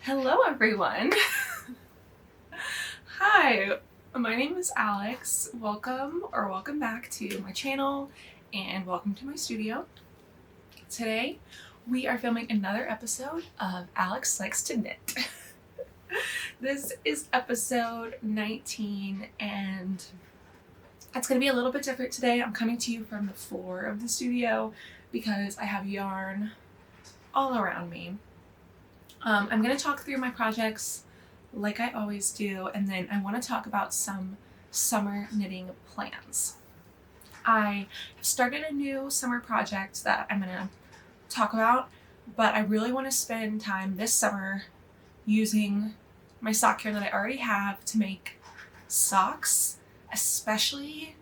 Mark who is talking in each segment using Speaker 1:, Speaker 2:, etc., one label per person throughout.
Speaker 1: Hello everyone! Hi, my name is Alex. Welcome back to my channel and welcome to my studio. Today we are filming another episode of Alex Likes to Knit. This is episode 19 and it's going to be a little bit different today. I'm coming to you from the floor of the studio because I have yarn all around me. I'm going to talk through my projects like I always do, and then I want to talk about some summer knitting plans. I have started a new summer project that I'm going to talk about, but I really want to spend time this summer using my sock yarn that I already have to make socks, especially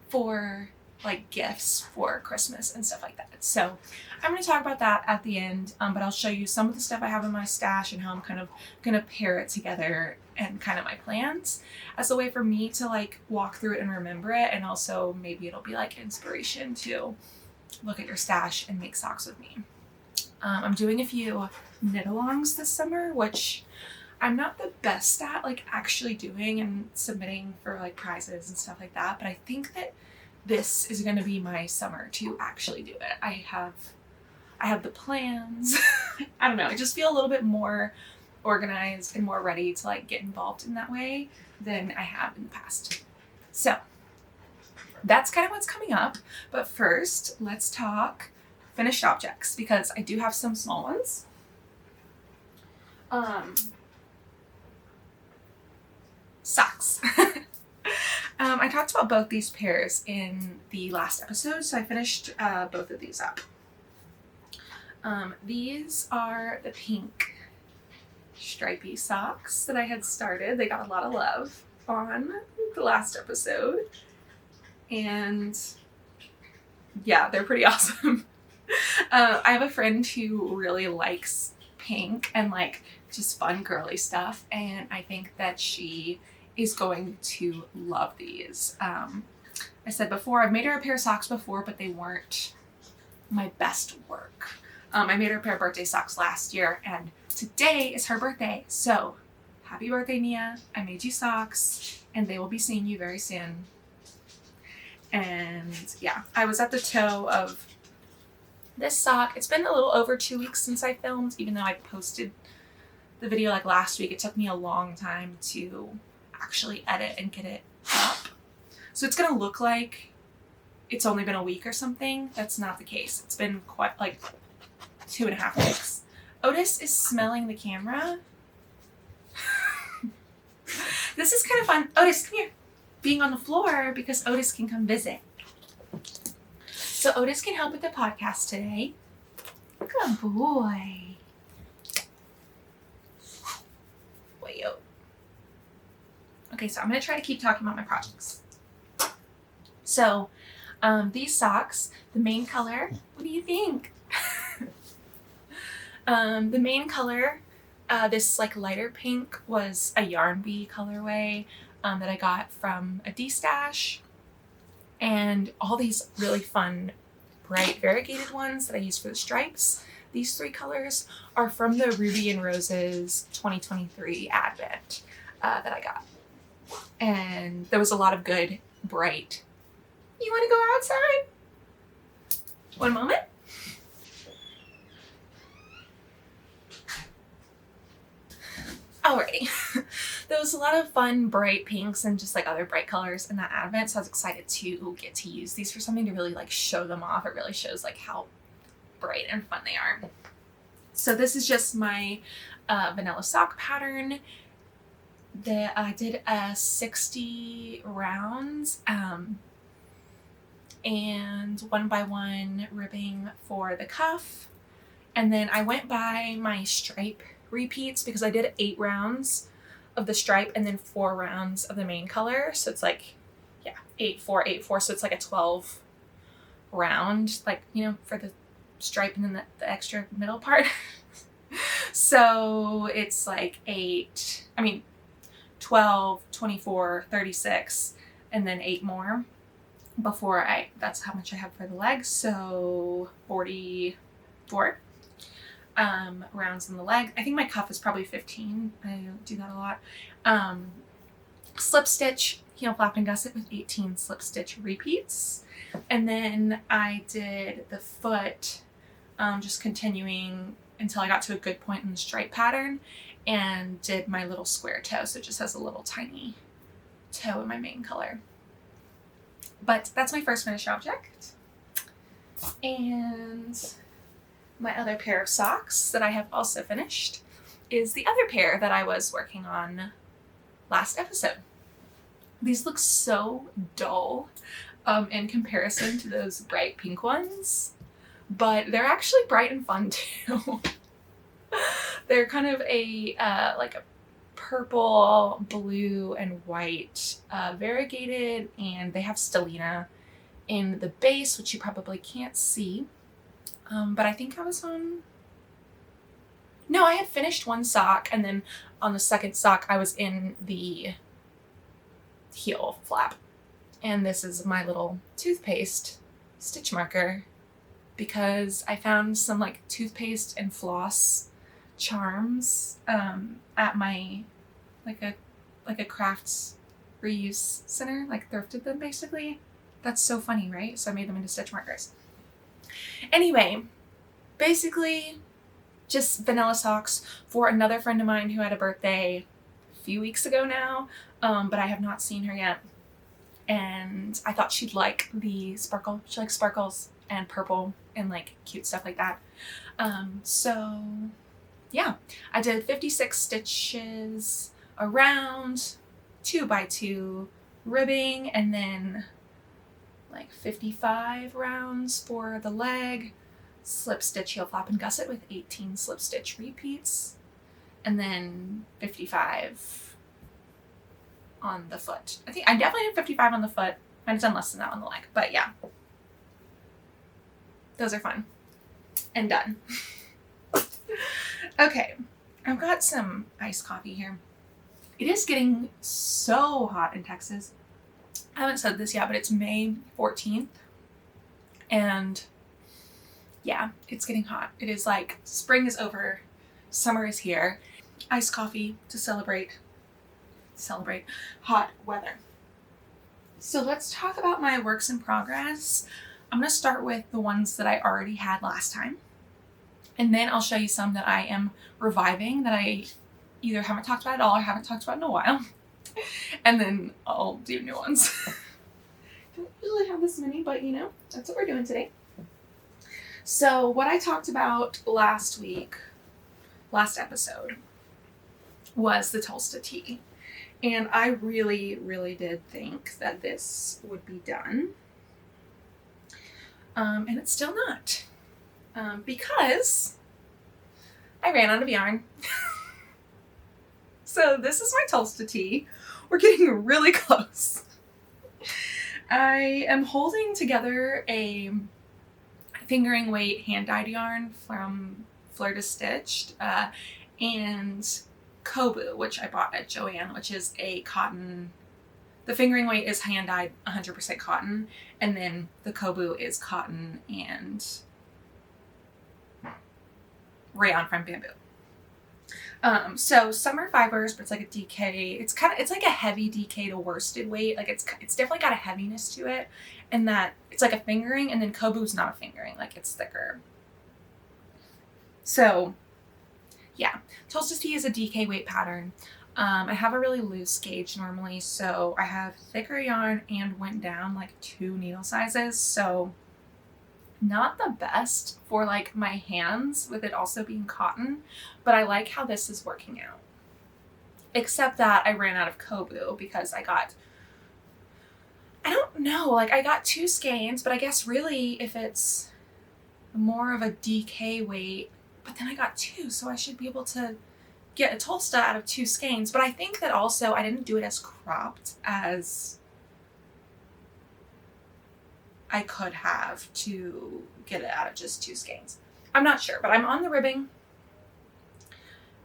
Speaker 1: for like gifts for Christmas and stuff like that. So I'm going to talk about that at the end, but I'll show you some of the stuff I have in my stash and how I'm kind of going to pair it together and kind of my plans as a way for me to like walk through it and remember it, and also maybe it'll be like inspiration to look at your stash and make socks with me. I'm doing a few knit-alongs this summer, which I'm not the best at like actually doing and submitting for like prizes and stuff like that, but I think that this is going to be my summer to actually do it. I have the plans. I don't know. I just feel a little bit more organized and more ready to like get involved in that way than I have in the past. So that's kind of what's coming up. But first, let's talk finished objects because I do have some small ones. Socks. I talked about both these pairs in the last episode, so I finished both of these up. These are the pink stripey socks that I had started. They got a lot of love on the last episode, and yeah, they're pretty awesome. I have a friend who really likes pink and like just fun girly stuff, and I think that she is going to love these. I said before, I've made her a pair of socks before, but they weren't my best work. I made her a pair of birthday socks last year, and today is her birthday. So happy birthday, Nia. I made you socks, and they will be seeing you very soon. And yeah, I was at the toe of this sock. It's been a little over 2 weeks since I filmed, even though I posted the video like last week. It took me a long time to actually edit and get it up. So it's gonna look like it's only been a week or something. That's not the case. It's been quite like 2.5 weeks. Otis is smelling the camera. This is kind of fun. Otis, come here. Being on the floor because Otis can come visit. So Otis can help with the podcast today. Good boy. Wait-o. Okay, so I'm going to try to keep talking about my projects. So, these socks, the main color, what do you think? The main color, this like lighter pink, was a Yarn Bee colorway that I got from a D-stash. And all these really fun, bright, variegated ones that I use for the stripes. These 3 colors are from the Ruby and Roses 2023 Advent that I got. And there was a lot of good, bright. You want to go outside? One moment. Alrighty. There was a lot of fun, bright pinks and just like other bright colors in that Advent, so I was excited to get to use these for something to really like show them off. It really shows like how bright and fun they are. So this is just my vanilla sock pattern. I did 60 rounds and 1x1 ribbing for the cuff, and then I went by my stripe repeats because I did 8 rounds of the stripe and then 4 rounds of the main color, so it's like 8 4 8 4, so it's like a 12 round, like, you know, for the stripe and then the extra middle part. So it's like 12, 24, 36, and then 8 more before that's how much I have for the legs, so 44. rounds in the leg. I think my cuff is probably 15. I don't do that a lot. Slip stitch, heel flap and gusset with 18 slip stitch repeats. And then I did the foot, just continuing until I got to a good point in the stripe pattern, and did my little square toe. So it just has a little tiny toe in my main color. But that's my first finished object. And my other pair of socks that I have also finished is the other pair that I was working on last episode. These look so dull in comparison to those bright pink ones, but they're actually bright and fun too. They're kind of a like a purple, blue, and white, variegated, and they have stellina in the base, which you probably can't see. But I think I was on... No, I had finished one sock, and then on the second sock I was in the heel flap. And this is my little toothpaste stitch marker, because I found some like toothpaste and floss charms at my like a crafts reuse center, like thrifted them basically. That's so funny, right? So I made them into stitch markers. Anyway, basically just vanilla socks for another friend of mine who had a birthday a few weeks ago now, but I have not seen her yet. And I thought she'd like the sparkle. She likes sparkles and purple and like cute stuff like that. So yeah, I did 56 stitches around, 2x2 ribbing, and then like 55 rounds for the leg, slip stitch, heel flap, and gusset with 18 slip stitch repeats, and then 55 on the foot. I think I definitely did 55 on the foot. Might have done less than that on the leg, but yeah. Those are fun. And done. Okay, I've got some iced coffee here. It is getting so hot in Texas. I haven't said this yet, but it's May 14th. And yeah, it's getting hot. It is like spring is over, summer is here. Iced coffee to celebrate hot weather. So let's talk about my works in progress. I'm going to start with the ones that I already had last time. And then I'll show you some that I am reviving that I either haven't talked about at all or haven't talked about in a while. And then I'll do new ones. Don't usually have this many, but you know, that's what we're doing today. So what I talked about last episode, was the Tolsta tee. And I really, really did think that this would be done. And it's still not. Because I ran out of yarn. So this is my Tolsta tee. We're getting really close. I am holding together a fingering weight hand-dyed yarn from Fleur de Stitched and Kobu, which I bought at Gaughan, which is a cotton. The fingering weight is hand-dyed 100% cotton, and then the Kobu is cotton and rayon from bamboo. So summer fibers, but it's like a DK. It's like a heavy DK to worsted weight. Like it's definitely got a heaviness to it, and that it's like a fingering, and then Kobu's not a fingering. Like it's thicker. So yeah, Tolsta tee is a DK weight pattern. I have a really loose gauge normally, so I have thicker yarn and went down like 2 needle sizes. So not the best for like my hands with it also being cotton, but I like how this is working out. Except that I ran out of Kobu because I got 2 skeins, but I guess really if it's more of a DK weight, but then I got 2, so I should be able to get a Tolsta out of 2 skeins. But I think that also I didn't do it as cropped as I could have to get it out of just 2 skeins. I'm not sure, but I'm on the ribbing,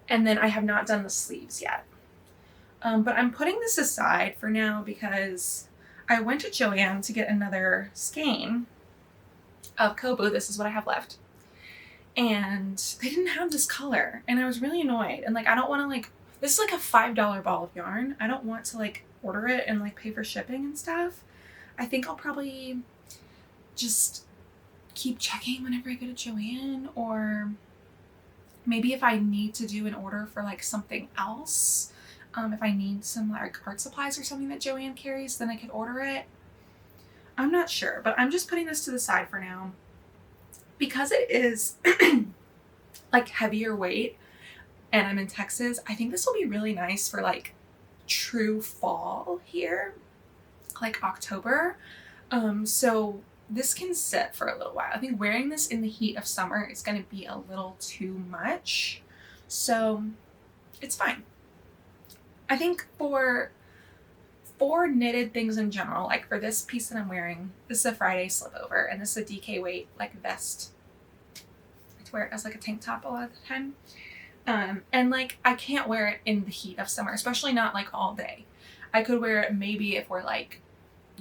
Speaker 1: and then I have not done the sleeves yet. But I'm putting this aside for now because I went to Gaughan to get another skein of Kobu. This is what I have left. and they didn't have this color, and I was really annoyed. And like, I don't want to like, this is like a $5 ball of yarn. I don't want to like order it and like pay for shipping and stuff. I think I'll probably just keep checking whenever I go to Joann, or maybe if I need to do an order for like something else, if I need some like art supplies or something that Joann carries, then I could order it. I'm not sure, but I'm just putting this to the side for now because it is like heavier weight and I'm in Texas. I think this will be really nice for like true fall here, like October. So this can sit for a little while. I think wearing this in the heat of summer is going to be a little too much. So it's fine. I think for knitted things in general, like for this piece that I'm wearing, this is a Friday slipover, and this is a DK weight like vest. I wear it as like a tank top a lot of the time. And like I can't wear it in the heat of summer, especially not like all day. I could wear it maybe if we're like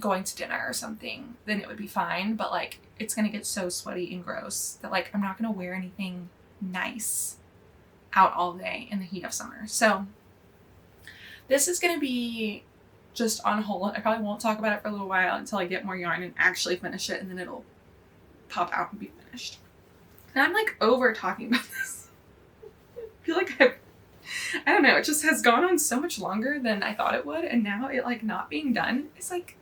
Speaker 1: going to dinner or something, then it would be fine, but like it's gonna get so sweaty and gross that like I'm not gonna wear anything nice out all day in the heat of summer. So this is gonna be just on hold. I probably won't talk about it for a little while until I get more yarn and actually finish it, and then it'll pop out and be finished. And I'm like over talking about this. I feel like I don't know, it just has gone on so much longer than I thought it would, and now it like not being done, it's like,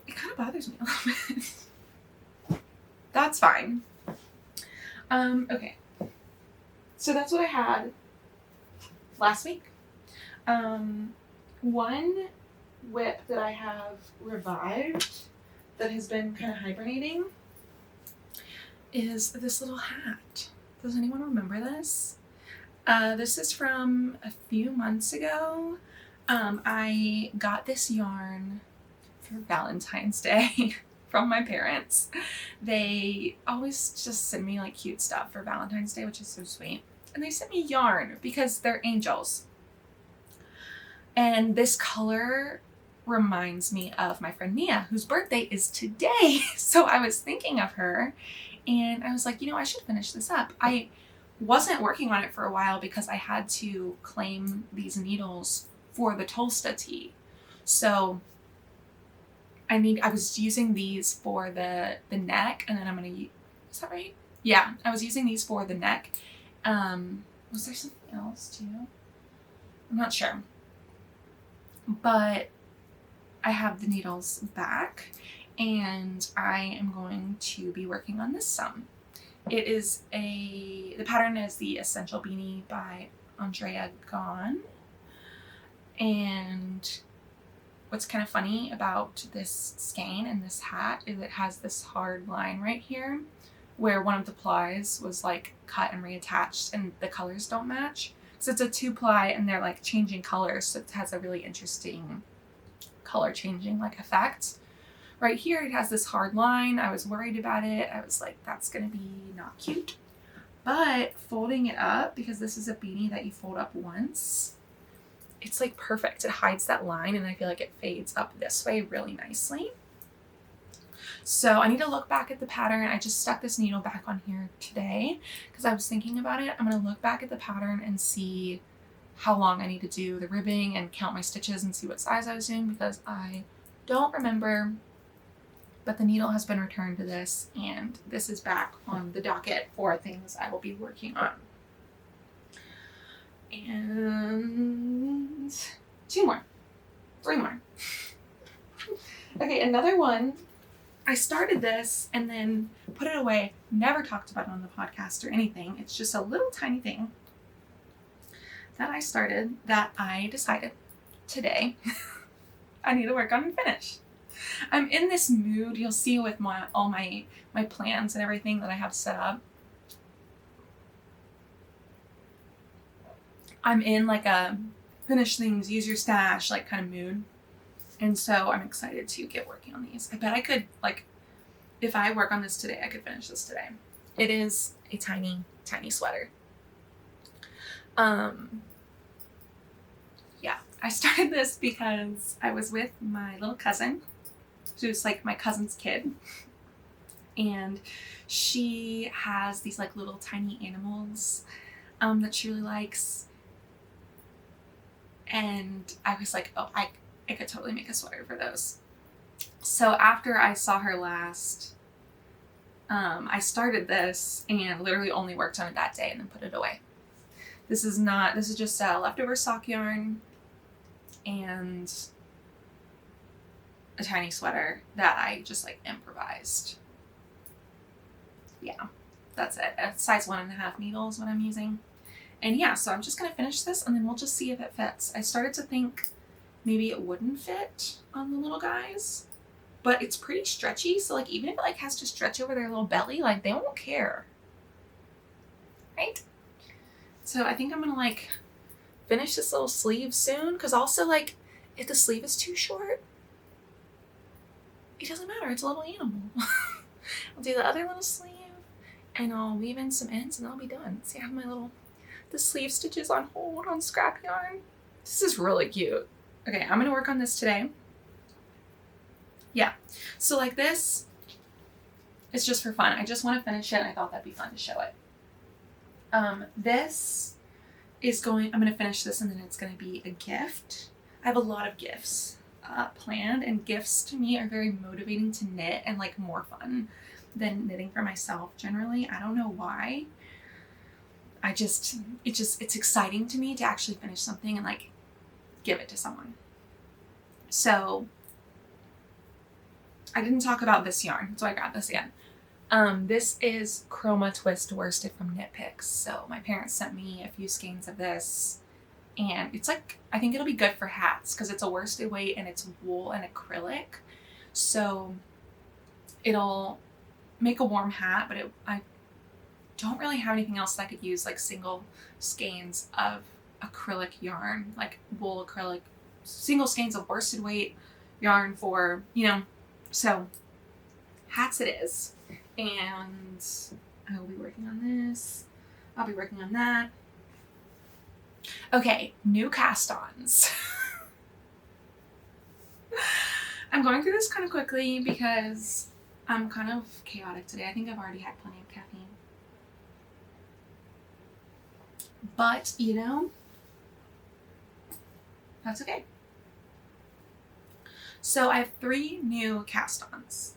Speaker 1: it kind of bothers me a little bit. That's fine. Okay. So that's what I had last week. One whip that I have revived that has been kind of hibernating is this little hat. Does anyone remember this? This is from a few months ago. I got this yarn for Valentine's Day from my parents. They always just send me like cute stuff for Valentine's Day, which is so sweet. And they sent me yarn because they're angels. And this color reminds me of my friend Mia, whose birthday is today. So I was thinking of her and I was like, I should finish this up. I wasn't working on it for a while because I had to claim these needles for the Tolsta tee. So I was using these for the neck, and then I'm going to use, is that right? Yeah, I was using these for the neck. Was there something else too? I'm not sure. But I have the needles back, and I am going to be working on this some. It is the pattern is the Essential Beanie by Andrea Gaughan. And what's kind of funny about this skein and this hat is it has this hard line right here where one of the plies was like cut and reattached and the colors don't match. So it's a 2-ply and they're like changing colors, so it has a really interesting color changing like effect. Right here it has this hard line. I was worried about it. I was like, that's gonna be not cute. But folding it up, because this is a beanie that you fold up once, it's like perfect. It hides that line and I feel like it fades up this way really nicely. So I need to look back at the pattern. I just stuck this needle back on here today because I was thinking about it. I'm going to look back at the pattern and see how long I need to do the ribbing and count my stitches and see what size I was doing because I don't remember. But the needle has been returned to this, and this is back on the docket for things I will be working on. And 2 more. 3 more. Okay, another one. I started this and then put it away. Never talked about it on the podcast or anything. It's just a little tiny thing that I started that I decided today I need to work on and finish. I'm in this mood, you'll see with all my plans and everything that I have set up. I'm in like a finish things, use your stash like kind of mood. And so I'm excited to get working on these. I bet I could, like, if I work on this today, I could finish this today. It is a tiny, tiny sweater. Yeah, I started this because I was with my little cousin, who's like my cousin's kid. and she has these like little tiny animals that she really likes. And I was like, oh, I could totally make a sweater for those. So after I saw her last, I started this and literally only worked on it that day and then put it away. This is just leftover sock yarn and a tiny sweater that I just like improvised. Yeah, that's it. A size 1.5 needle is what I'm using. And yeah, so I'm just gonna finish this and then we'll just see if it fits. I started to think maybe it wouldn't fit on the little guys, but it's pretty stretchy. So like even if it like has to stretch over their little belly, like they won't care, right? So I think I'm gonna like finish this little sleeve soon, because also like if the sleeve is too short, it doesn't matter, it's a little animal. I'll do the other little sleeve and I'll weave in some ends and I'll be done. See, I have the sleeve stitches on hold on scrap yarn. This is really cute. Okay, I'm gonna work on this today. Yeah, so like this, it's just for fun. I just want to finish it and I thought that'd be fun to show it. This is I'm gonna finish this and then it's gonna be a gift. I have a lot of gifts planned, and gifts to me are very motivating to knit and like more fun than knitting for myself generally. I don't know why. It's exciting to me to actually finish something and like give it to someone. So I didn't talk about this yarn, so I grabbed this again. This is Chroma Twist worsted from Knit Picks. So my parents sent me a few skeins of this, and it's like, I think it'll be good for hats because it's a worsted weight and it's wool and acrylic. So it'll make a warm hat, but I don't really have anything else that I could use like single skeins of acrylic yarn, like wool acrylic, single skeins of worsted weight yarn for, you know, so hats it is. And I will be working on this. I'll be working on that. Okay, new cast-ons. I'm going through this kind of quickly because I'm kind of chaotic today. I think I've already had plenty of caffeine. But, you know, that's okay. So I have 3 new cast-ons.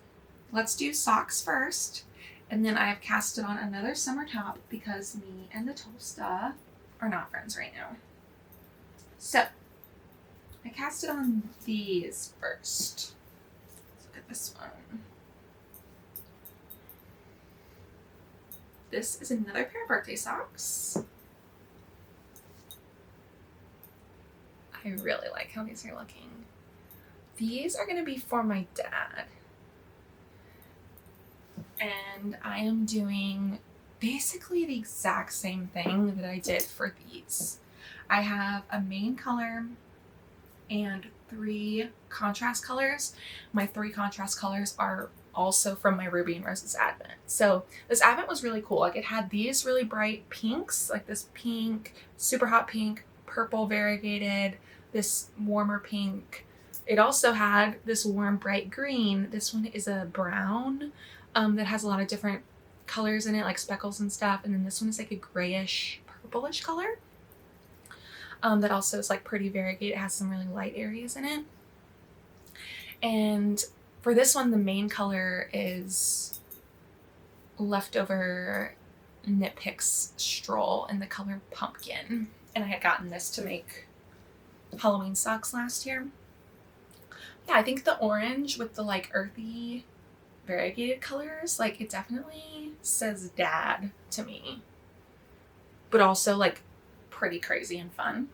Speaker 1: Let's do socks first, and then I have casted on another summer top because me and the Tolsta are not friends right now. So I casted on these first. Let's look at this one. This is another pair of birthday socks. I really like how these are looking. These are going to be for my dad. And I am doing basically the exact same thing that I did for these. I have a main color and 3 contrast colors. My 3 contrast colors are also from my Ruby and Roses Advent. So this Advent was really cool. Like it had these really bright pinks, like this pink, super hot pink, purple variegated, this warmer pink. It also had this warm bright green. This one is a brown that has a lot of different colors in it, like speckles and stuff. And then this one is like a grayish purplish color that also is like pretty variegated. It has some really light areas in it. And for this one, the main color is leftover Knit Picks Stroll in the color Pumpkin. And I had gotten this to make Halloween socks last year. Yeah, I think the orange with the like earthy variegated colors, like it definitely says dad to me, but also like pretty crazy and fun.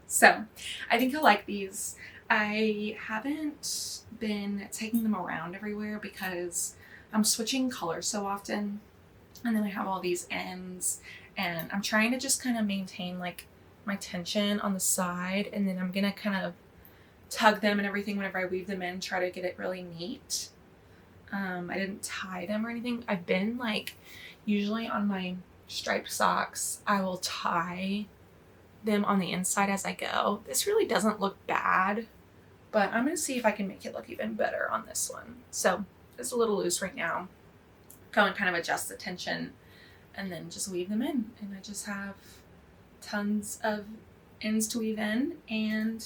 Speaker 1: So I think he'll like these. I haven't been taking them around everywhere because I'm switching colors so often, and then I have all these ends, and I'm trying to just kind of maintain like my tension on the side, and then I'm gonna kind of tug them and everything whenever I weave them in, try to get it really neat. I didn't tie them or anything. I've been like, usually on my striped socks, I will tie them on the inside as I go. This really doesn't look bad, but I'm going to see if I can make it look even better on this one. So it's a little loose right now. Go and kind of adjust the tension and then just weave them in. And I just have tons of ends to weave in, and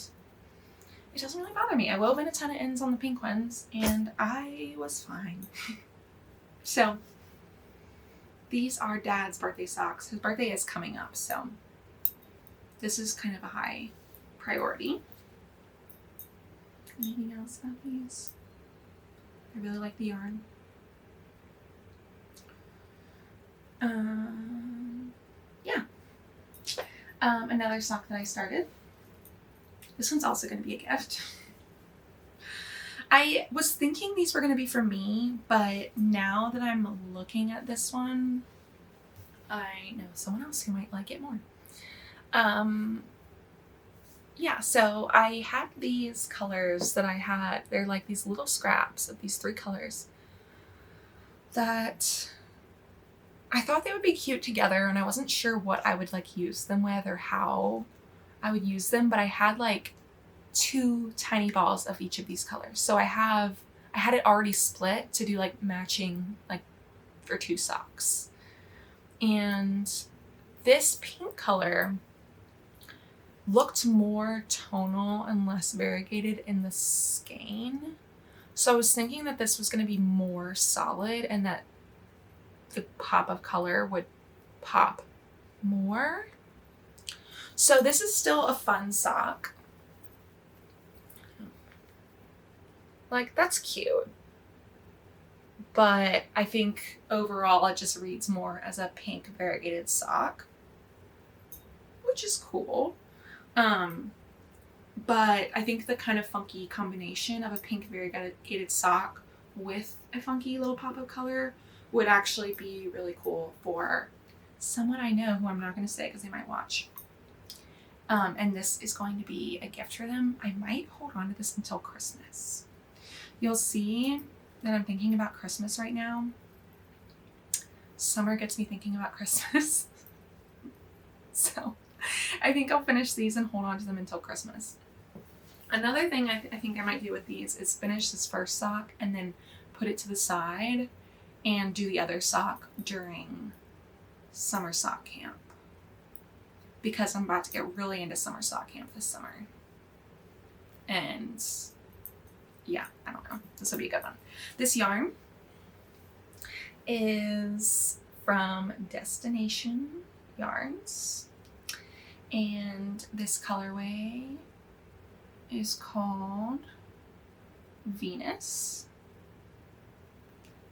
Speaker 1: it doesn't really bother me. I wove in a ton of ends on the pink ones and I was fine. So these are Dad's birthday socks. His birthday is coming up, so this is kind of a high priority. Anything else about these? I really like the yarn. Yeah. Another sock that I started. This one's also going to be a gift. I was thinking these were going to be for me, but now that I'm looking at this one, I know someone else who might like it more. Yeah, so I had these colors that I had. They're like these little scraps of these 3 colors that I thought they would be cute together, and I wasn't sure what I would like use them with or how I would use them, but I had like 2 tiny balls of each of these colors. So I had it already split to do like matching, like for 2 socks. And this pink color looked more tonal and less variegated in the skein. So I was thinking that this was going to be more solid and that the pop of color would pop more. So this is still a fun sock. Like, that's cute. But I think overall it just reads more as a pink variegated sock, which is cool. But I think the kind of funky combination of a pink variegated sock with a funky little pop of color would actually be really cool for someone I know who I'm not going to say because they might watch. And this is going to be a gift for them. I might hold on to this until Christmas. You'll see that I'm thinking about Christmas right now. Summer gets me thinking about Christmas. So I think I'll finish these and hold on to them until Christmas. Another thing I think I might do with these is finish this first sock and then put it to the side and do the other sock during summer sock camp, because I'm about to get really into summer sock camp this summer. And yeah, I don't know. This will be a good one. This yarn is from Destination Yarns, and this colorway is called Venus.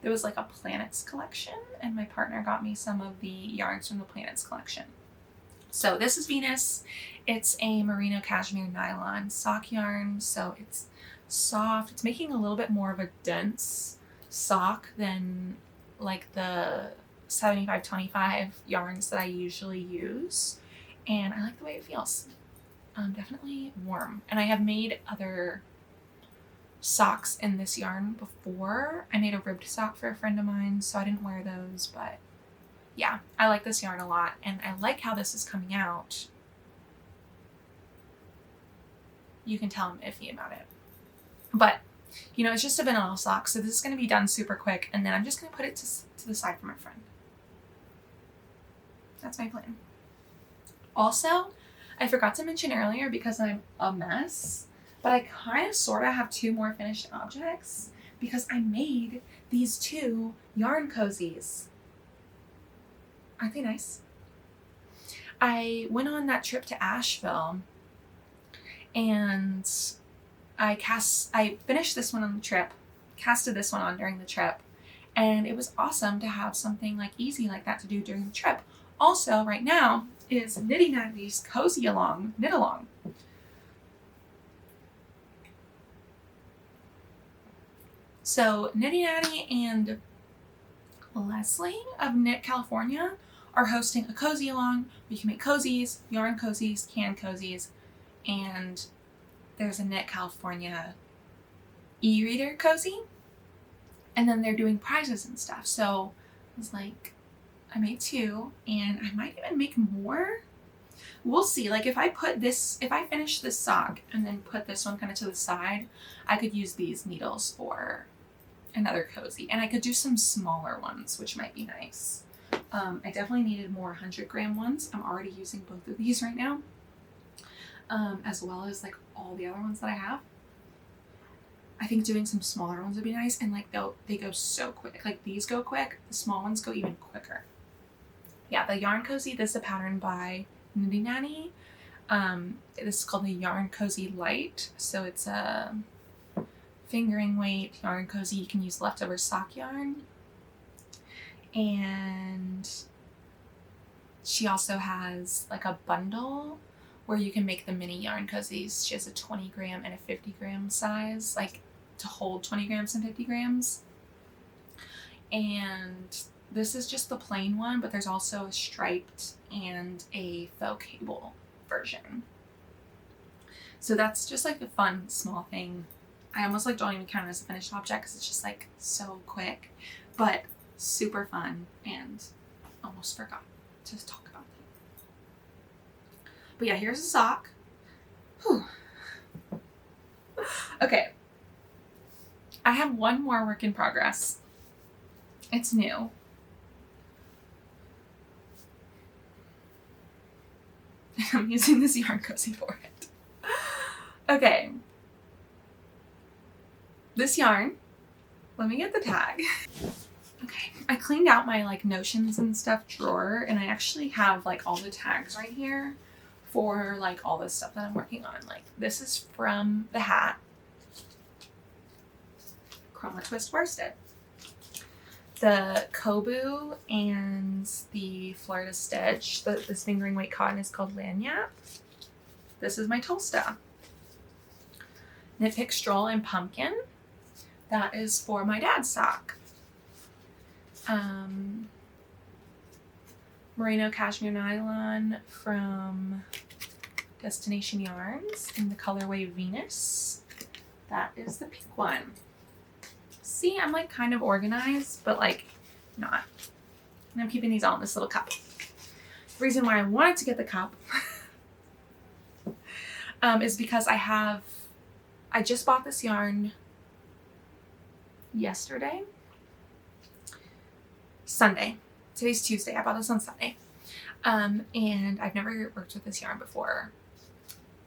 Speaker 1: There was like a planets collection, and my partner got me some of the yarns from the planets collection. So this is Venus. It's a merino cashmere nylon sock yarn, so it's soft. It's making a little bit more of a dense sock than like the 75-25 yarns that I usually use, and I like the way it feels. Definitely warm. And I have made other socks in this yarn before. I made a ribbed sock for a friend of mine, so I didn't wear those, but yeah, I like this yarn a lot, and I like how this is coming out. You can tell I'm iffy about it, but you know, it's just a vanilla sock, so this is going to be done super quick, and then I'm just going to put it to the side for my friend. That's my plan. Also, I forgot to mention earlier, because I'm a mess, but I kind of sort of have 2 more finished objects because I made these 2 yarn cozies. Aren't they nice? I went on that trip to Asheville, and I finished this one on the trip, casted this one on during the trip, and it was awesome to have something like easy like that to do during the trip. Also, right now is Knitty Natty's Cozy Along Knit Along. So Knitty Natty and Leslie of Knit California are hosting a cozy along. We can make cozies, yarn cozies, can cozies, and there's a Knit California e-reader cozy, and then they're doing prizes and stuff. So I was like, I made 2, and I might even make more. We'll see. Like, if I finish this sock and then put this one kind of to the side, I could use these needles for another cozy. And I could do some smaller ones, which might be nice. I definitely needed more 100-gram ones. I'm already using both of these right now, as well as like all the other ones that I have. I think doing some smaller ones would be nice, and like they go so quick. Like these go quick, the small ones go even quicker. Yeah, the yarn cozy. This is a pattern by Natty. This is called the Yarn Cozy Light. So it's a fingering weight yarn cozy. You can use leftover sock yarn. And she also has like a bundle where you can make the mini yarn cozies. She has a 20-gram and a 50-gram size, like to hold 20 grams and 50 grams. And this is just the plain one, but there's also a striped and a faux cable version. So that's just like a fun small thing. I almost like don't even count it as a finished object because it's just like so quick, but super fun, and almost forgot to talk about it. But yeah, here's a sock. Whew. Okay. I have one more work in progress. It's new. I'm using this yarn cozy for it. Okay. This yarn, let me get the tag. Okay, I cleaned out my like notions and stuff drawer, and I actually have like all the tags right here for like all the stuff that I'm working on. Like this is from the hat, Chroma Twist Worsted. The Kobu and the Florida Stitch, this fingering weight cotton is called Lanyap. This is my Tolsta. Knit Pick Stroll and Pumpkin. That is for my dad's sock. Merino Cashmere Nylon from Destination Yarns in the colorway Venus. That is the pink one. See, I'm like kind of organized, but like not. And I'm keeping these all in this little cup. The reason why I wanted to get the cup is because I just bought this yarn yesterday. Sunday. Today's Tuesday. I bought this on Sunday. And I've never worked with this yarn before.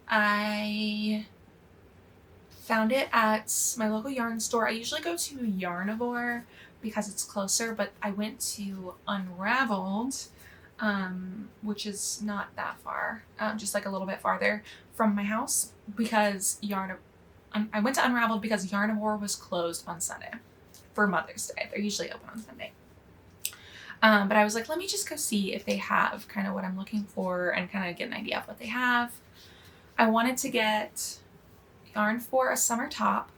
Speaker 1: I found it at my local yarn store. I usually go to Yarnivore because it's closer, but I went to Unraveled, which is not that far, just like a little bit farther from my house, because I went to Unraveled because Yarnivore was closed on Sunday for Mother's Day. They're usually open on Sunday. But I was like, let me just go see if they have kind of what I'm looking for and kind of get an idea of what they have. I wanted to get yarn for a summer top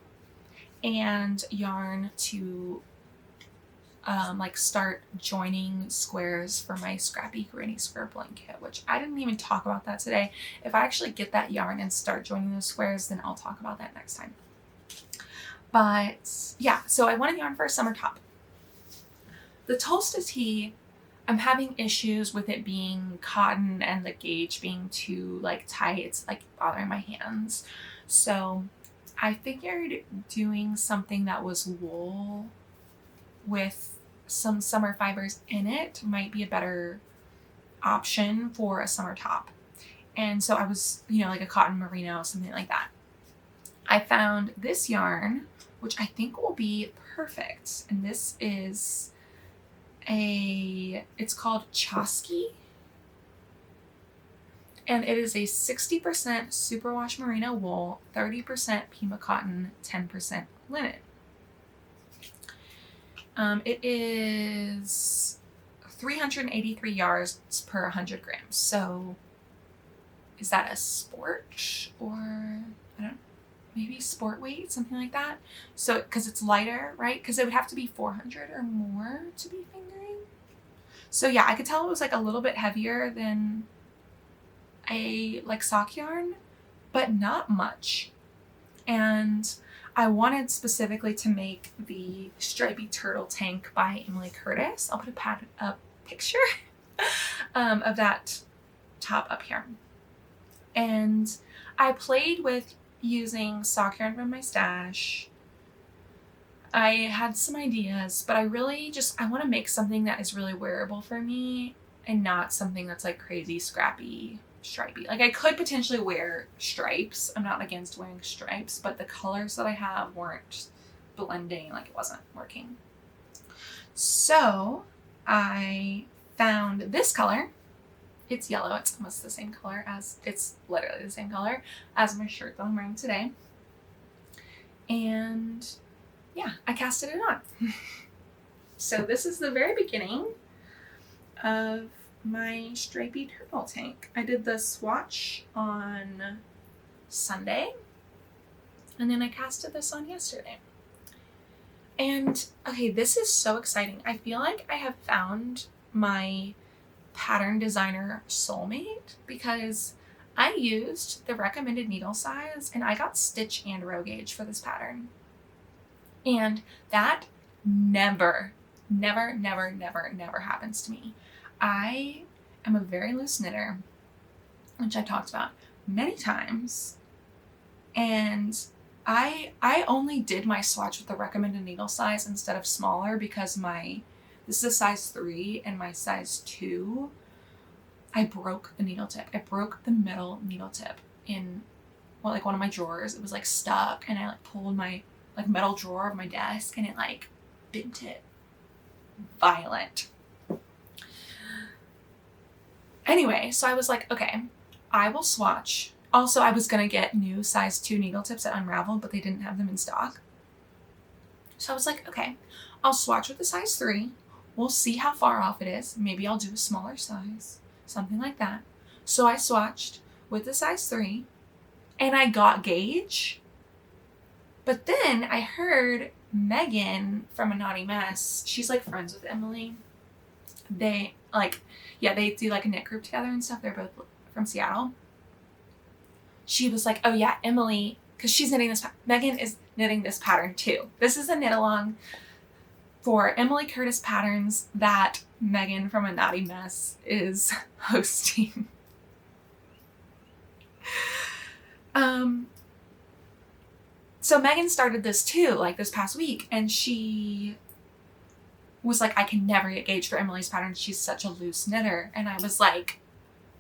Speaker 1: and yarn to like start joining squares for my Scrappy Granny Square blanket, which I didn't even talk about that today. If I actually get that yarn and start joining those squares, then I'll talk about that next time. But yeah, so I wanted yarn for a summer top. The Tolsta tee, I'm having issues with it being cotton and the gauge being too like tight. It's like bothering my hands. So I figured doing something that was wool with some summer fibers in it might be a better option for a summer top. And so I was, like a cotton merino, something like that. I found this yarn, which I think will be perfect. And this is it's called Chosky. And it is a 60% superwash merino wool, 30% Pima cotton, 10% linen. It is 383 yards per 100 grams. So is that a sport or I don't know, maybe sport weight, something like that? So, because it's lighter, right? Because it would have to be 400 or more to be fingering. So yeah, I could tell it was like a little bit heavier than a like sock yarn, but not much. And I wanted specifically to make the Stripey Turtle Tank by Emily Curtis. I'll put a picture of that top up here. And I played with using sock yarn from my stash. I had some ideas, but I really I want to make something that is really wearable for me and not something that's like crazy scrappy, stripey. Like I could potentially wear stripes. I'm not against wearing stripes, but the colors that I have weren't blending, like it wasn't working. So I found this color. It's yellow. It's almost the same color as, it's literally the same color as my shirt that I'm wearing today. And yeah, I casted it on. So this is the very beginning of my stripey turtle tank. I did the swatch on Sunday, and then I casted this on yesterday. And okay, this is so exciting. I feel like I have found my pattern designer soulmate because I used the recommended needle size and I got stitch and row gauge for this pattern. And that never happens to me. I am a very loose knitter, which I've talked about many times. And I only did my swatch with the recommended needle size instead of smaller because this is a size 3 and my size 2, I broke the needle tip. I broke the metal needle tip in like one of my drawers. It was like stuck and I like pulled my like metal drawer of my desk and it like bent it. Violent. Anyway, so I was like, okay, I will swatch. Also, I was gonna get new size 2 needle tips at Unraveled, but they didn't have them in stock. So I was like, okay, I'll swatch with the size 3. We'll see how far off it is. Maybe I'll do a smaller size, something like that. So I swatched with the size 3 and I got gauge. But then I heard Megan from A Naughty Mess. She's like friends with Emily. They do like a knit group together and stuff. They're both from Seattle. She was like, oh yeah, Emily, because she's knitting this, Megan is knitting this pattern too. This is a knit along for Emily Curtis patterns that Megan from A Naughty Mess is hosting. So Megan started this too, like this past week, and she was like, I can never get gauge for Emily's pattern. She's such a loose knitter. And I was like,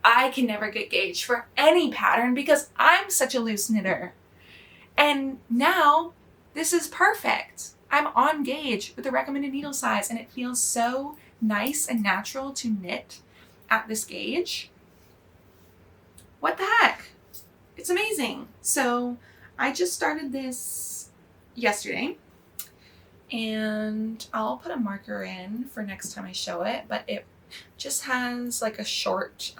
Speaker 1: I can never get gauge for any pattern because I'm such a loose knitter. And now this is perfect. I'm on gauge with the recommended needle size and it feels so nice and natural to knit at this gauge. What the heck? It's amazing. So I just started this yesterday and I'll put a marker in for next time I show it, but it just has like a short,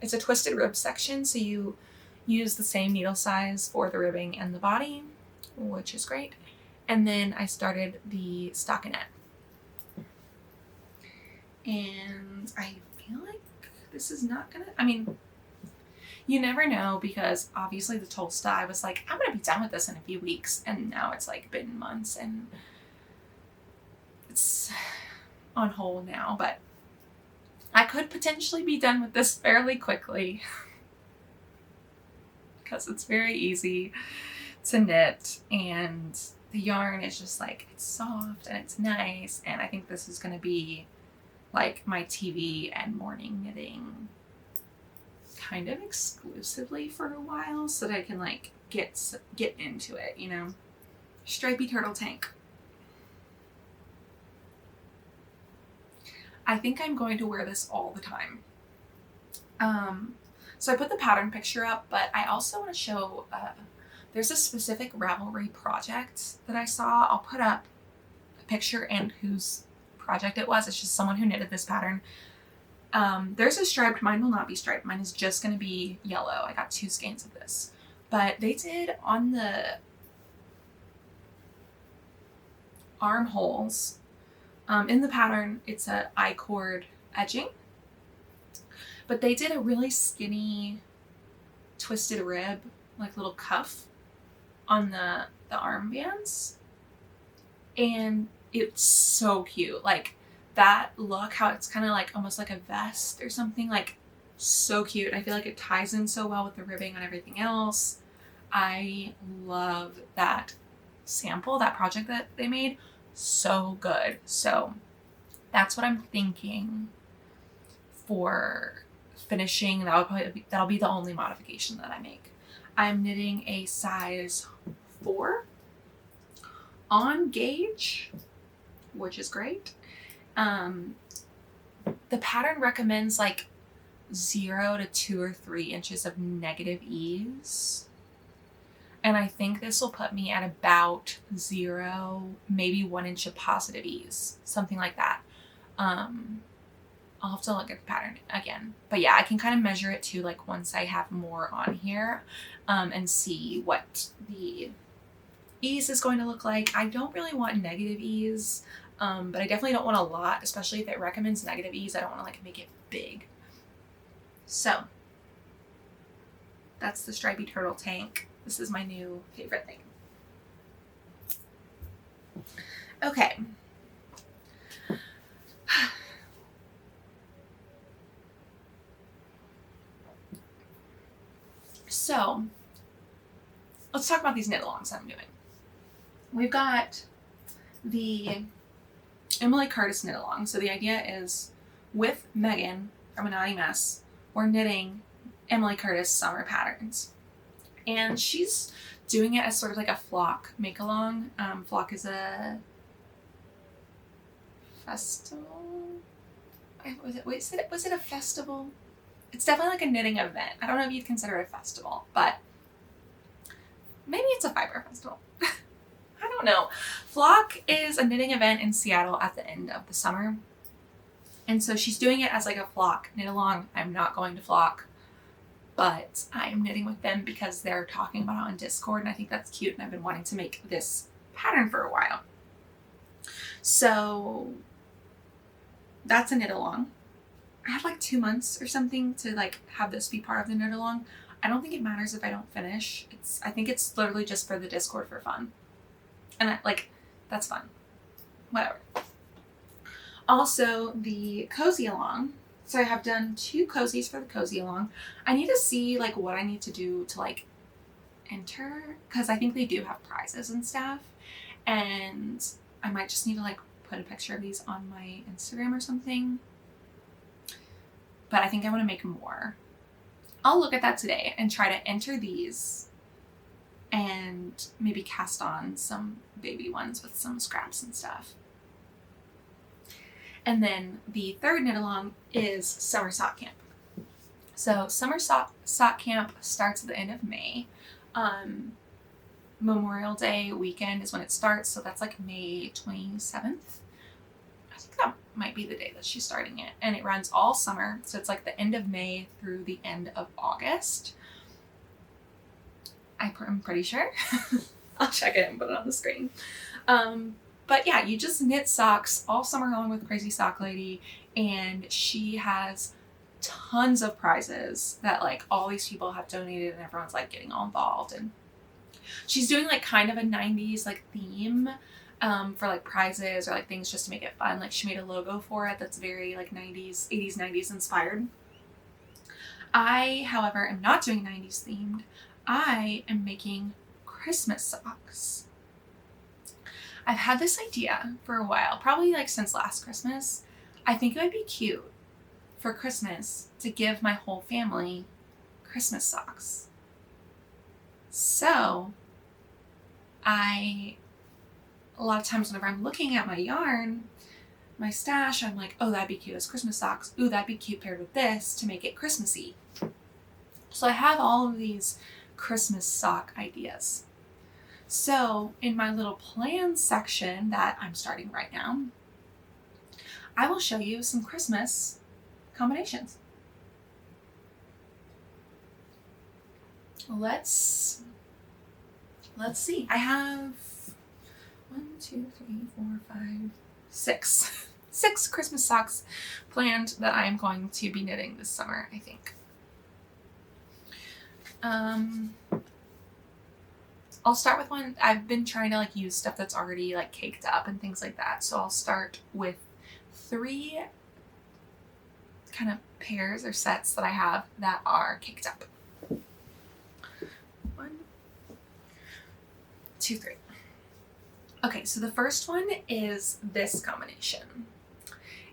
Speaker 1: it's a twisted rib section, so you use the same needle size for the ribbing and the body, which is great. And then I started the stockinette. And I feel like this is not gonna, I mean, you never know because obviously the Tolsta, I was like, I'm gonna be done with this in a few weeks, and now it's like been months and it's on hold now, but I could potentially be done with this fairly quickly because it's very easy to knit and the yarn is just like, it's soft and it's nice, and I think this is going to be like my TV and morning knitting kind of exclusively for a while so that I can like get into it, you know. Stripey turtle tank. I think I'm going to wear this all the time. So I put the pattern picture up, but I also want to show, there's a specific Ravelry project that I saw. I'll put up a picture and whose project it was. It's just someone who knitted this pattern. There's a striped, mine will not be striped. Mine is just going to be yellow. I got 2 skeins of this. But they did on the armholes, in the pattern, it's a I-cord edging. But they did a really skinny twisted rib, like little cuff on the armbands. And it's so cute. Like that look, how it's kind of like almost like a vest or something, like so cute. I feel like it ties in so well with the ribbing and everything else. I love that sample, that project that they made. so good. So that's what I'm thinking for finishing. That'll be the only modification that I make. I'm knitting a size 4 on gauge, which is great. The pattern recommends like 0 to 2 or 3 inches of negative ease. And I think this will put me at about 0, maybe 1 inch of positive ease, something like that. I'll have to look at the pattern again. But yeah, I can kind of measure it too, like once I have more on here, and see what the ease is going to look like. I don't really want negative ease, but I definitely don't want a lot, especially if it recommends negative ease. I don't want to like make it big. So that's the stripy turtle tank. This is my new favorite thing. Okay. So let's talk about these knit alongs that I'm doing. We've got the Emily Curtis knit along. So the idea is with Megan from A Naughty Mess, we're knitting Emily Curtis summer patterns. And she's doing it as sort of like a flock make along. Flock is a festival. Was it a festival? It's definitely like a knitting event. I don't know if you'd consider it a festival, but maybe it's a fiber festival. I don't know. Flock is a knitting event in Seattle at the end of the summer. And so she's doing it as like a flock knit along. I'm not going to Flock, but I'm knitting with them because they're talking about it on Discord, and I think that's cute, and I've been wanting to make this pattern for a while. So that's a knit along. I have like 2 months or something to like have this be part of the knit along. I don't think it matters if I don't finish. I think it's literally just for the Discord for fun. And that's fun. Whatever. Also, the cozy along. So I have done 2 cozies for the cozy along. I need to see like what I need to do to like enter, because I think they do have prizes and stuff. And I might just need to like put a picture of these on my Instagram or something. But I think I want to make more. I'll look at that today and try to enter these and maybe cast on some baby ones with some scraps and stuff. And then the third knit along is Summer Sock Camp. So Summer Sock Camp starts at the end of May. Memorial Day weekend is when it starts, so that's like May 27th. I think that might be the day that she's starting it. And it runs all summer, so it's like the end of May through the end of August. I'm pretty sure. I'll check it and put it on the screen. But yeah, you just knit socks all summer long with Crazy Sock Lady, and she has tons of prizes that like all these people have donated, and everyone's like getting all involved. And she's doing like kind of a 90s like theme for like prizes or like things just to make it fun. Like she made a logo for it that's very like 80s 90s inspired. I, however, am not doing 90s themed. I am making Christmas socks. I've had this idea for a while, probably like since last Christmas. I think it would be cute for Christmas to give my whole family Christmas socks. So a lot of times whenever I'm looking at my yarn, my stash, I'm like, oh, that'd be cute as Christmas socks. Ooh, that'd be cute paired with this to make it Christmassy. So I have all of these Christmas sock ideas. So in my little plans section that I'm starting right now, I will show you some Christmas combinations. Let's see. I have 6 Christmas socks planned that I am going to be knitting this summer, I think. I'll start with one. I've been trying to like use stuff that's already like caked up and things like that. So I'll start with 3 kind of pairs or sets that I have that are caked up. 1, 2, 3. Okay, so the first one is this combination.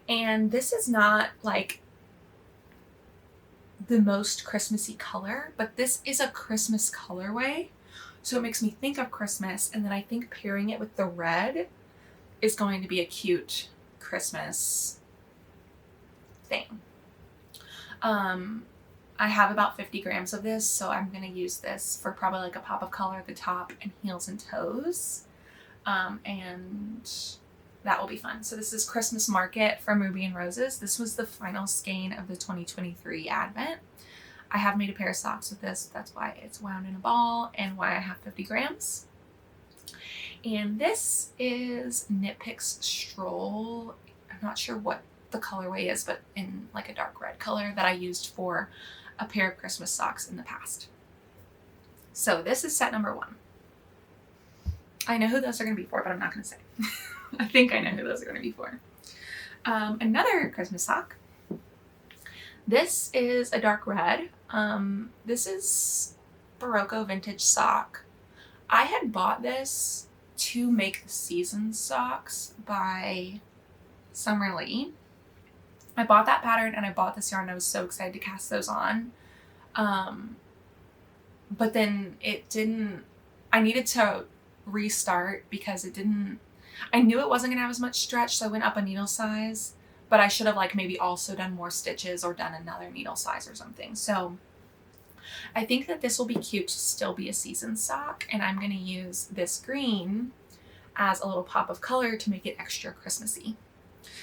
Speaker 1: And this is not like the most Christmassy color, but this is a Christmas colorway. So it makes me think of Christmas, and then I think pairing it with the red is going to be a cute Christmas thing. I have about 50 grams of this, so I'm going to use this for probably like a pop of color at the top and heels and toes. And that will be fun. So this is Christmas Market from Ruby and Roses. This was the final skein of the 2023 Advent. I have made a pair of socks with this. That's why it's wound in a ball and why I have 50 grams. And this is Knit Picks Stroll. I'm not sure what the colorway is, but in like a dark red color that I used for a pair of Christmas socks in the past. So this is set number 1. I know who those are going to be for, but I'm not going to say. I think I know who those are going to be for. Another Christmas sock. This is a dark red. This is Barocco Vintage Sock. I had bought this to make the season socks by Summer Lee. I bought that pattern and I bought this yarn. I was so excited to cast those on. But then it didn't, I needed to restart because it didn't, I knew it wasn't gonna have as much stretch, so I went up a needle size, but I should have like maybe also done more stitches or done another needle size or something. So I think that this will be cute to still be a season sock, and I'm gonna use this green as a little pop of color to make it extra Christmassy.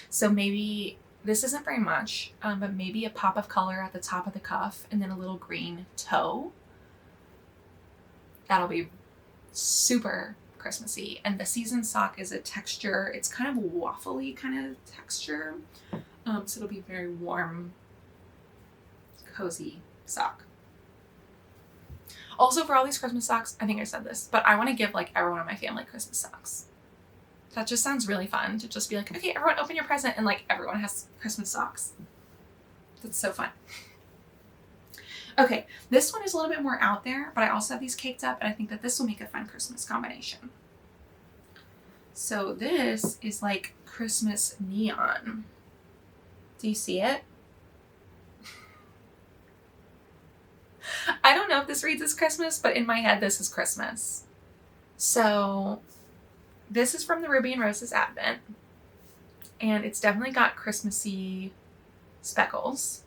Speaker 1: So maybe, this isn't very much, but maybe a pop of color at the top of the cuff and then a little green toe. That'll be super Christmassy. And the season sock is a texture, it's kind of a waffly kind of texture. So it'll be very warm, cozy sock. Also, for all these Christmas socks, I think I said this, but I want to give like everyone in my family Christmas socks. That just sounds really fun to just be like, okay, everyone open your present, and like everyone has Christmas socks. That's so fun. Okay, this one is a little bit more out there, but I also have these caked up, and I think that this will make a fun Christmas combination. So this is like Christmas neon. Do you see it? I don't know if this reads as Christmas, but in my head, this is Christmas. So this is from the Ruby and Roses Advent, and it's definitely got Christmassy speckles.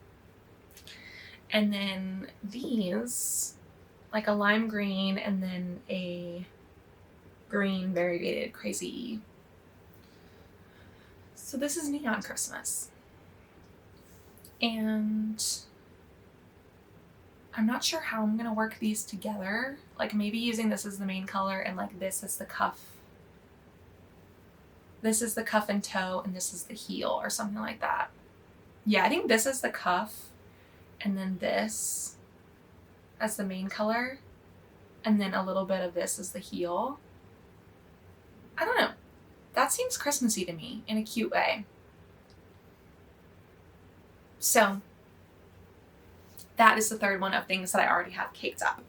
Speaker 1: And then these, like a lime green and then a green variegated crazy. So this is Neon Christmas. And I'm not sure how I'm gonna work these together. Like maybe using this as the main color and like this as the cuff. This is the cuff and toe and this is the heel or something like that. Yeah, I think this is the cuff and then this as the main color and then a little bit of this as the heel. I don't know. That seems Christmassy to me in a cute way. So that is the third one of things that I already have caked up.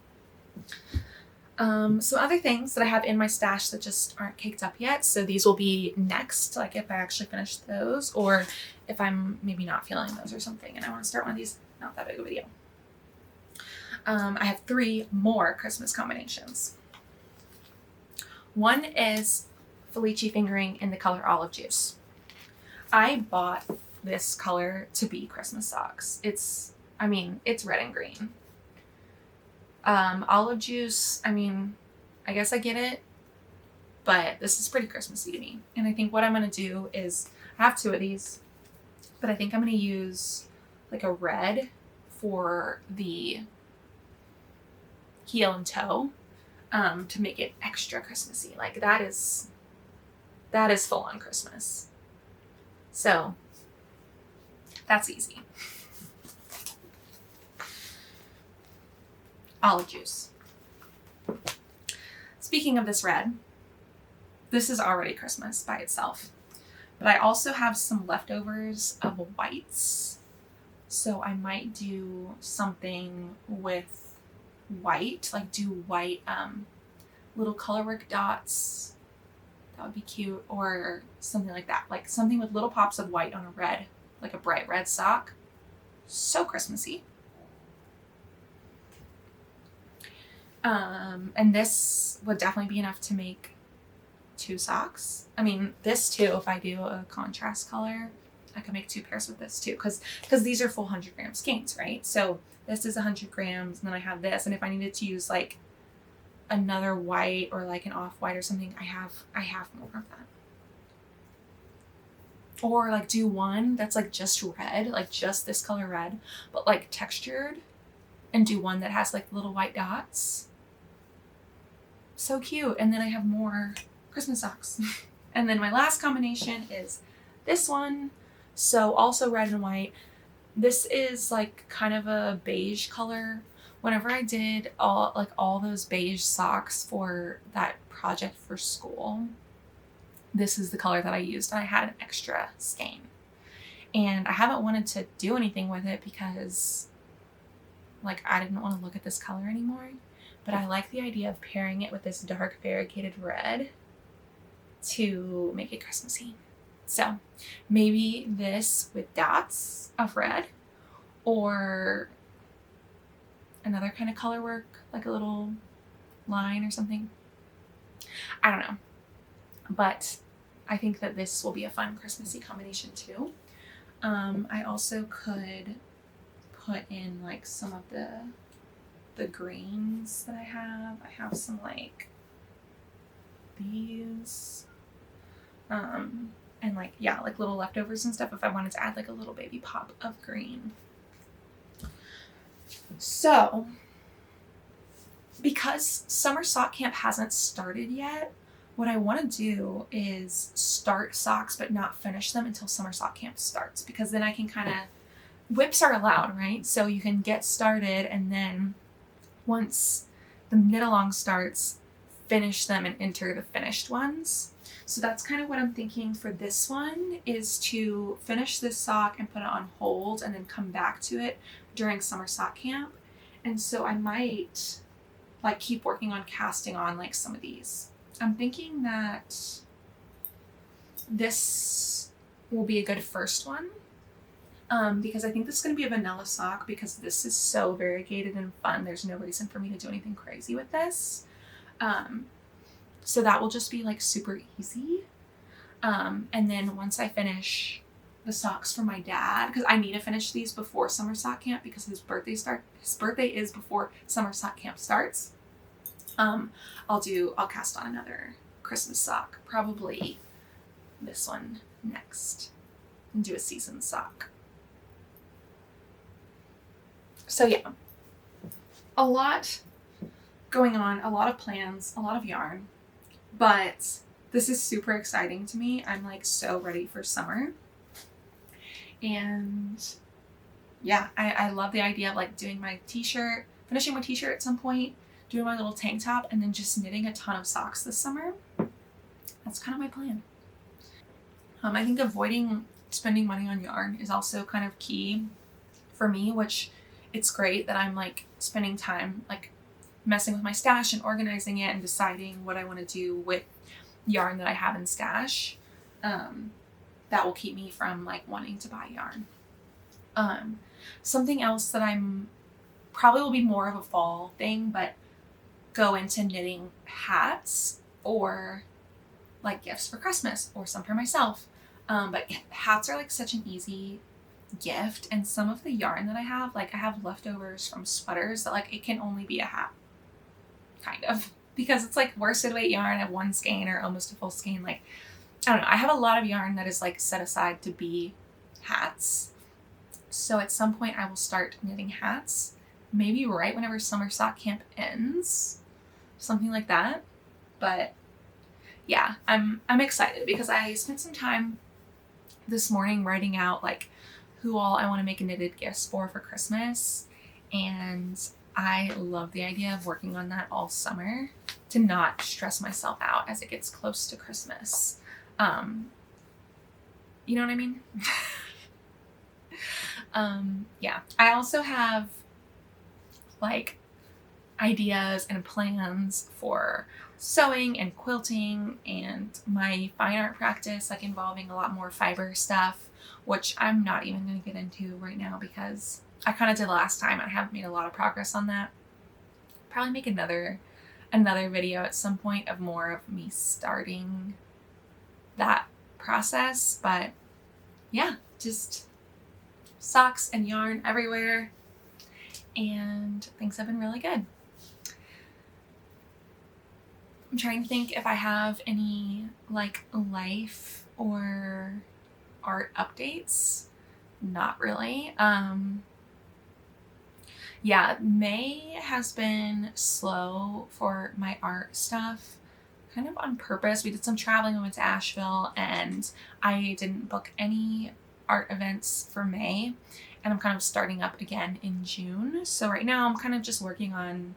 Speaker 1: So other things that I have in my stash that just aren't caked up yet. So these will be next, like if I actually finish those, or if I'm maybe not feeling those or something and I want to start one of these, not that big of a video. I have 3 more Christmas combinations. One is Felici fingering in the color Olive Juice. I bought this color to be Christmas socks. It's red and green. Olive Juice, I guess I get it, but this is pretty Christmassy to me. And I think what I'm going to do is, I have 2 of these, but I think I'm going to use like a red for the heel and toe, to make it extra Christmassy. Like that is full on Christmas. So that's easy. Olive Juice. Speaking of this red, this is already Christmas by itself, but I also have some leftovers of whites. So I might do something with white, like do white little colorwork dots. That That would be cute. Or something like that. Like something with little pops of white on a red, like a bright red sock. So Christmassy. And this would definitely be enough to make 2 socks. I mean, this too, if I do a contrast color, I could make 2 pairs with this too, because these are full 100 gram skeins, right? So this is 100 grams, and then I have this, and if I needed to use like another white or like an off-white or something, I have more of that. Or like do one that's like just red, like just this color red, but like textured, and do one that has like little white dots. So cute. And then I have more Christmas socks. And then my last combination is this one. So also red and white. This is like kind of a beige color. Whenever I did all those beige socks for that project for school, this is the color that I used, and I had an extra skein. And I haven't wanted to do anything with it because like I didn't want to look at this color anymore. But I like the idea of pairing it with this dark variegated red to make it Christmassy. So maybe this with dots of red, or another kind of color work, like a little line or something. I don't know. But I think that this will be a fun Christmassy combination too. I also could put in like some of the greens that I have. I have some like these, and like, yeah, like little leftovers and stuff if I wanted to add like a little baby pop of green. So because summer sock camp hasn't started yet, what I want to do is start socks but not finish them until summer sock camp starts, because then I can kind of, whips are allowed, right? So you can get started, and then once the knit along starts, finish them and enter the finished ones. So that's kind of what I'm thinking for this one, is to finish this sock and put it on hold and then come back to it during summer sock camp. And so I might like keep working on casting on like some of these. I'm thinking that this will be a good first one, because I think this is going to be a vanilla sock, because this is so variegated and fun. There's no reason for me to do anything crazy with this. So that will just be like super easy. And then once I finish the socks for my dad, because I need to finish these before summer sock camp because his birthday is before summer sock camp starts. I'll cast on another Christmas sock, probably this one next, and do a season sock. So yeah, a lot going on, a lot of plans, a lot of yarn, but this is super exciting to me. I'm like so ready for summer. And yeah, I love the idea of like doing my t-shirt, finishing my t-shirt at some point, doing my little tank top, and then just knitting a ton of socks this summer. That's kind of my plan. I think avoiding spending money on yarn is also kind of key for me, which it's great that I'm like spending time like messing with my stash and organizing it and deciding what I want to do with yarn that I have in stash. That will keep me from like wanting to buy yarn. Something else that I'm probably will be more of a fall thing, but go into knitting hats or like gifts for Christmas or some for myself. But hats are like such an easy gift, and some of the yarn that I have, like I have leftovers from sweaters that like it can only be a hat, kind of, because it's like worsted weight yarn at one skein or almost a full skein. Like, I don't know, I have a lot of yarn that is like set aside to be hats. So at some point I will start knitting hats, maybe right whenever summer sock camp ends, something like that. But yeah, I'm excited because I spent some time this morning writing out like who all I want to make knitted gifts for Christmas, and I love the idea of working on that all summer to not stress myself out as it gets close to Christmas. You know what I mean? Yeah. I also have like, ideas and plans for sewing and quilting and my fine art practice, like involving a lot more fiber stuff, which I'm not even going to get into right now because I kind of did last time and I haven't made a lot of progress on that. Probably make another video at some point of more of me starting that process. But yeah, just socks and yarn everywhere, and things have been really good. I'm trying to think if I have any like life or art updates. Not really. Yeah, May has been slow for my art stuff, kind of on purpose. We did some traveling, we went to Asheville, and I didn't book any art events for May, and I'm kind of starting up again in June. So right now I'm kind of just working on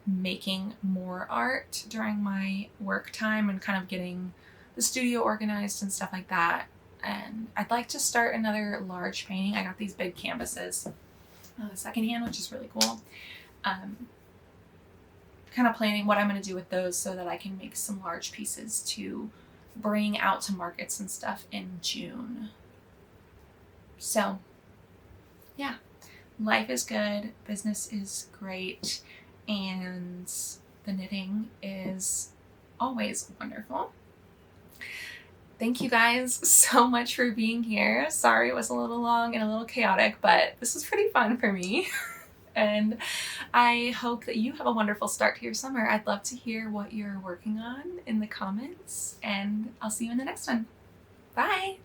Speaker 1: making more art during my work time and kind of getting the studio organized and stuff like that. And I'd like to start another large painting. I got these big canvases secondhand, which is really cool. Kind of planning what I'm going to do with those so that I can make some large pieces to bring out to markets and stuff in June. So yeah, life is good, business is great, and the knitting is always wonderful. Thank you guys so much for being here. Sorry it was a little long and a little chaotic, but this was pretty fun for me. And I hope that you have a wonderful start to your summer. I'd love to hear what you're working on in the comments, and I'll see you in the next one. Bye!